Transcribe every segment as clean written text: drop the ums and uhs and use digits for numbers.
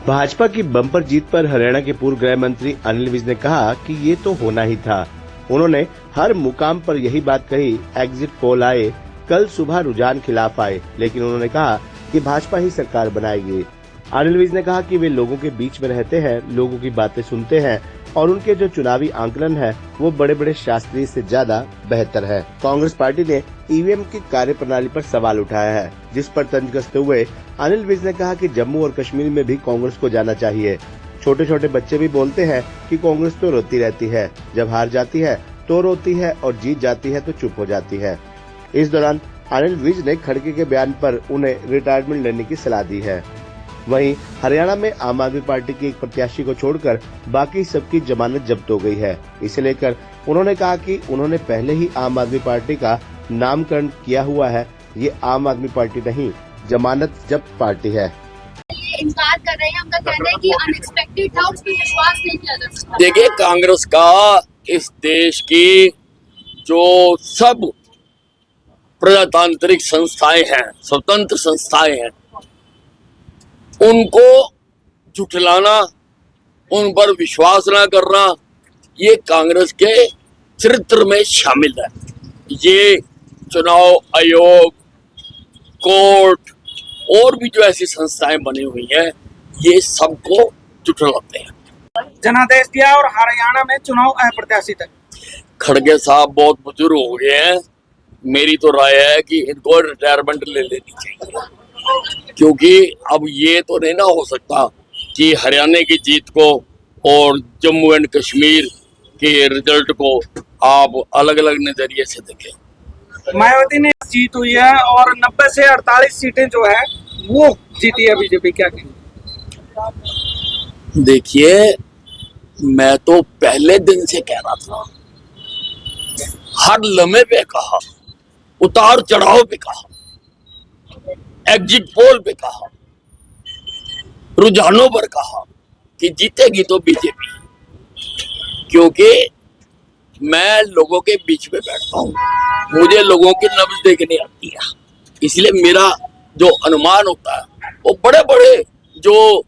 भाजपा की बम्पर जीत पर हरियाणा के पूर्व गृह मंत्री अनिल विज ने कहा कि ये तो होना ही था। उन्होंने हर मुकाम पर यही बात कही। एग्जिट पोल आए, कल सुबह रुझान खिलाफ आए, लेकिन उन्होंने कहा कि भाजपा ही सरकार बनाएगी। अनिल विज ने कहा कि वे लोगों के बीच में रहते हैं, लोगों की बातें सुनते हैं और उनके जो चुनावी आंकलन है वो बड़े बड़े शास्त्री से ज्यादा बेहतर है। कांग्रेस पार्टी ने ईवीएम की कार्यप्रणाली पर सवाल उठाया है, जिस पर तंज कसते हुए अनिल विज ने कहा कि जम्मू और कश्मीर में भी कांग्रेस को जाना चाहिए। छोटे छोटे बच्चे भी बोलते हैं कि कांग्रेस तो रोती रहती है, जब हार जाती है तो रोती है और जीत जाती है तो चुप हो जाती है। इस दौरान अनिल विज ने खड़गे के बयान पर उन्हें रिटायरमेंट लेने की सलाह दी है। वहीं हरियाणा में आम आदमी पार्टी के एक प्रत्याशी को छोड़कर बाकी सबकी जमानत जब्त हो गई है। इसे लेकर उन्होंने कहा कि उन्होंने पहले ही आम आदमी पार्टी का नामकरण किया हुआ है। ये आम आदमी पार्टी नहीं, जमानत जब्त पार्टी है। इनकार कर रहे हैं, उनका कहना है कि अनएक्सपेक्टेड था, उस पर विश्वास नहीं किया जा सकता। देखिए, कांग्रेस का इस देश की जो सब प्रजातांत्रिक संस्थाएं हैं, स्वतंत्र संस्थाएं हैं, उनको झुठलाना, उन पर विश्वास न करना, ये कांग्रेस के चरित्र में शामिल है। ये चुनाव आयोग, कोर्ट और भी जो ऐसी संस्थाएं बनी हुई हैं, ये सबको झुठलाते हैं। जनादेश दिया और हरियाणा में चुनाव अप्रत्याशित है। खड़गे साहब बहुत बुजुर्ग हो गए हैं, मेरी तो राय है कि इनको रिटायरमेंट ले लेनी चाहिए, क्योंकि अब ये तो नहीं ना हो सकता कि हरियाणा की जीत को और जम्मू एंड कश्मीर के रिजल्ट को आप अलग अलग नजरिए से देखें। मायावती ने जीत हुई है और 90 से 48 सीटें जो है वो जीती है बीजेपी। क्या कहेंगे? देखिए, मैं तो पहले दिन से कह रहा था, हर लम्हे पे कहा, उतार चढ़ाव पे कहा, एग्जिट पोल पे कहा, रुझानों पर कहा कि जीतेगी तो बीजेपी, क्योंकि मैं लोगों के बीच में बैठता हूँ, मुझे लोगों की नब्ज देखने आती है, इसलिए मेरा जो अनुमान होता है वो बड़े बड़े जो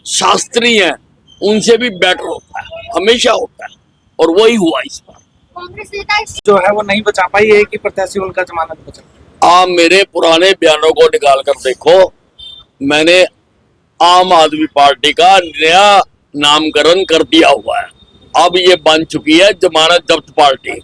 शास्त्री हैं उनसे भी बेटर होता है, हमेशा होता है, और वही हुआ इस बार। कांग्रेस नेता जो है वो नहीं बचा पाई, एक ही प्रत्याशी उनका जमानत बचा। आप मेरे पुराने बयानों को निकाल कर देखो, मैंने आम आदमी पार्टी का नया नामकरण कर दिया हुआ है। अब ये बन चुकी है जमानत जब्त पार्टी।